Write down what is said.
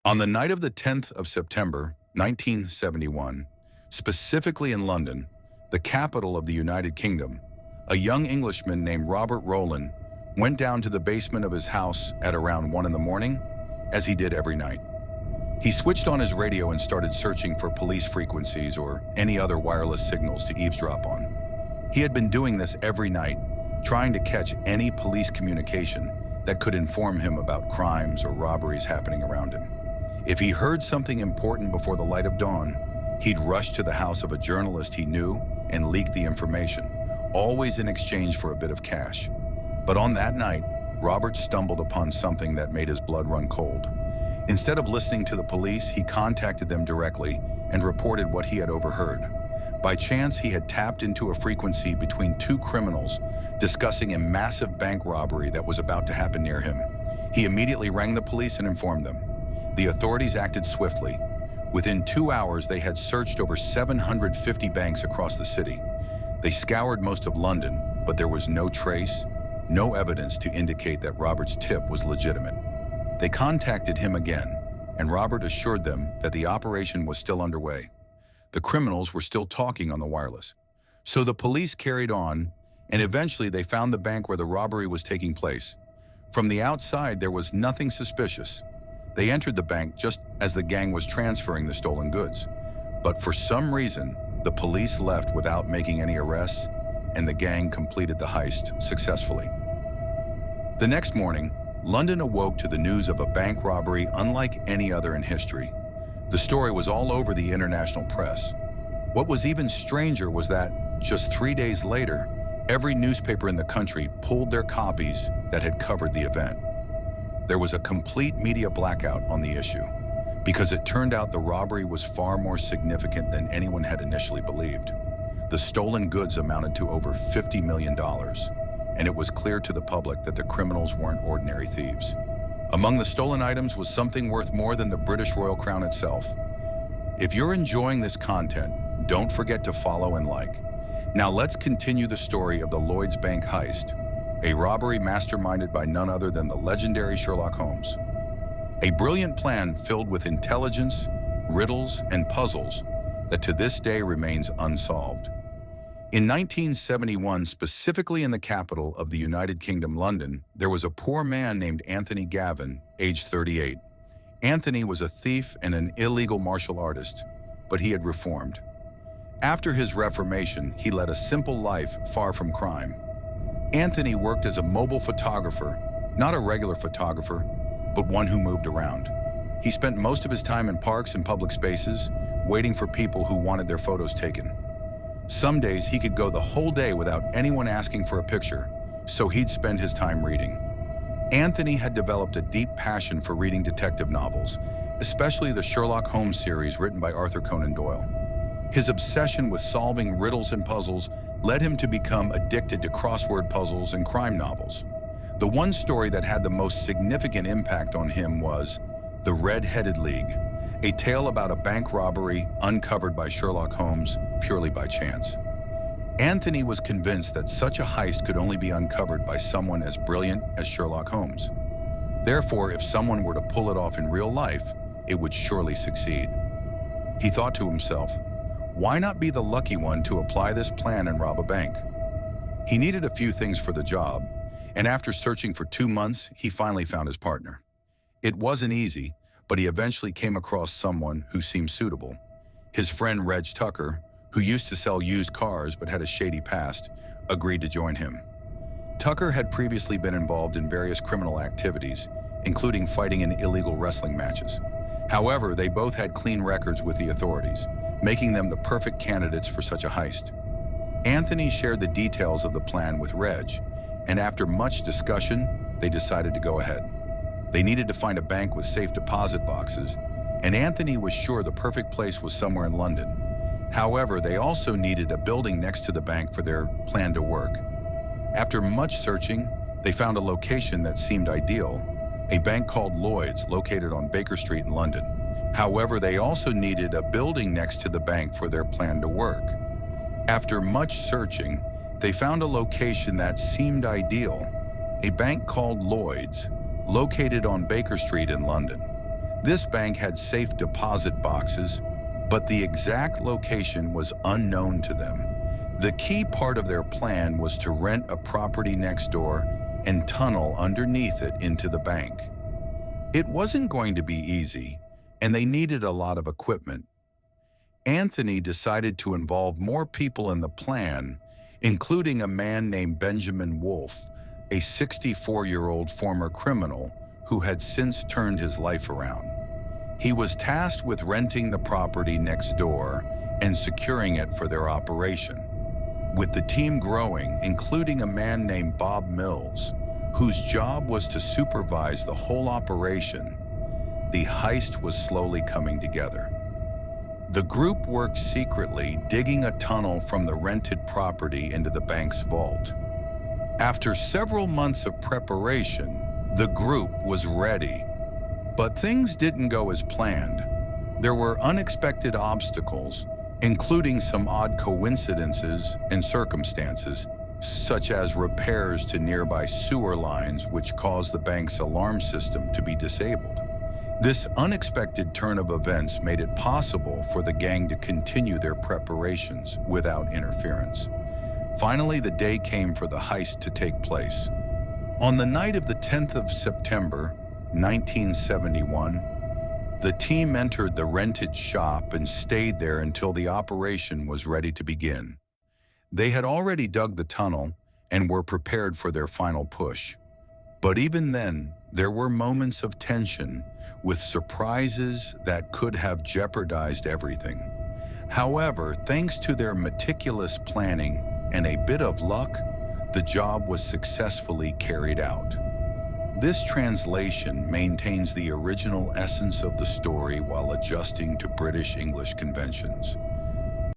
On the night of the 10th of September, 1971, specifically in London, the capital of the United Kingdom, a young Englishman named Robert Rowland went down to the basement of his house at around 1 in the morning, as he did every night. He switched on his radio and started searching for police frequencies or any other wireless signals to eavesdrop on. He had been doing this every night, trying to catch any police communication that could inform him about crimes or robberies happening around him. If he heard something important before the light of dawn, he'd rush to the house of a journalist he knew and leak the information, always in exchange for a bit of cash. But on that night, Robert stumbled upon something that made his blood run cold. Instead of listening to the police, he contacted them directly and reported what he had overheard. By chance, he had tapped into a frequency between two criminals discussing a massive bank robbery that was about to happen near him. He immediately rang the police and informed them. The authorities acted swiftly. Within 2 hours, they had searched over 750 banks across the city. They scoured most of London, but there was no trace, no evidence to indicate that Robert's tip was legitimate. They contacted him again, and Robert assured them that the operation was still underway. The criminals were still talking on the wireless. So the police carried on, and eventually they found the bank where the robbery was taking place. From the outside, there was nothing suspicious. They entered the bank just as the gang was transferring the stolen goods. But for some reason, the police left without making any arrests, and the gang completed the heist successfully. The next morning, London awoke to the news of a bank robbery unlike any other in history. The story was all over the international press. What was even stranger was that, just 3 days later, every newspaper in the country pulled their copies that had covered the event. There was a complete media blackout on the issue, because it turned out the robbery was far more significant than anyone had initially believed. The stolen goods amounted to over $50 million, and it was clear to the public that the criminals weren't ordinary thieves. Among the stolen items was something worth more than the British Royal Crown itself. If you're enjoying this content, don't forget to follow and like. Now let's continue the story of the Lloyds Bank heist, a robbery masterminded by none other than the legendary Sherlock Holmes. A brilliant plan filled with intelligence, riddles, and puzzles that to this day remains unsolved. In 1971, specifically in the capital of the United Kingdom, London, there was a poor man named Anthony Gavin, aged 38. Anthony was a thief and an illegal martial artist, but he had reformed. After his reformation, he led a simple life far from crime. Anthony worked as a mobile photographer, not a regular photographer, but one who moved around. He spent most of his time in parks and public spaces, waiting for people who wanted their photos taken. Some days he could go the whole day without anyone asking for a picture, so he'd spend his time reading. Anthony had developed a deep passion for reading detective novels, especially the Sherlock Holmes series written by Arthur Conan Doyle. His obsession with solving riddles and puzzles led him to become addicted to crossword puzzles and crime novels. The one story that had the most significant impact on him was The Red-Headed League, a tale about a bank robbery uncovered by Sherlock Holmes purely by chance. Anthony was convinced that such a heist could only be uncovered by someone as brilliant as Sherlock Holmes. Therefore, if someone were to pull it off in real life, it would surely succeed. He thought to himself, why not be the lucky one to apply this plan and rob a bank? He needed a few things for the job, and after searching for 2 months, he finally found his partner. It wasn't easy, but he eventually came across someone who seemed suitable. His friend Reg Tucker, who used to sell used cars but had a shady past, agreed to join him. Tucker had previously been involved in various criminal activities, including fighting in illegal wrestling matches. However, they both had clean records with the authorities, making them the perfect candidates for such a heist. Anthony shared the details of the plan with Reg, and after much discussion, they decided to go ahead. They needed to find a bank with safe deposit boxes, and Anthony was sure the perfect place was somewhere in London. However, they also needed a building next to the bank for their plan to work. After much searching, they found a location that seemed ideal, a bank called Lloyds located on Baker Street in London. However, they also needed a building next to the bank for their plan to work. After much searching, they found a location that seemed ideal, a bank called Lloyds, located on Baker Street in London. This bank had safe deposit boxes, but the exact location was unknown to them. The key part of their plan was to rent a property next door and tunnel underneath it into the bank. It wasn't going to be easy, and they needed a lot of equipment. Anthony decided to involve more people in the plan, including a man named Benjamin Wolfe, a 64-year-old former criminal who had since turned his life around. He was tasked with renting the property next door and securing it for their operation. With the team growing, including a man named Bob Mills, whose job was to supervise the whole operation, the heist was slowly coming together. The group worked secretly, digging a tunnel from the rented property into the bank's vault. After several months of preparation, the group was ready. But things didn't go as planned. There were unexpected obstacles, including some odd coincidences and circumstances, such as repairs to nearby sewer lines which caused the bank's alarm system to be disabled. This unexpected turn of events made it possible for the gang to continue their preparations without interference. Finally, the day came for the heist to take place. On the night of the 10th of September, 1971, the team entered the rented shop and stayed there until the operation was ready to begin. They had already dug the tunnel and were prepared for their final push. But even then, there were moments of tension with surprises that could have jeopardized everything. However, thanks to their meticulous planning and a bit of luck, the job was successfully carried out. This translation maintains the original essence of the story while adjusting to British English conventions.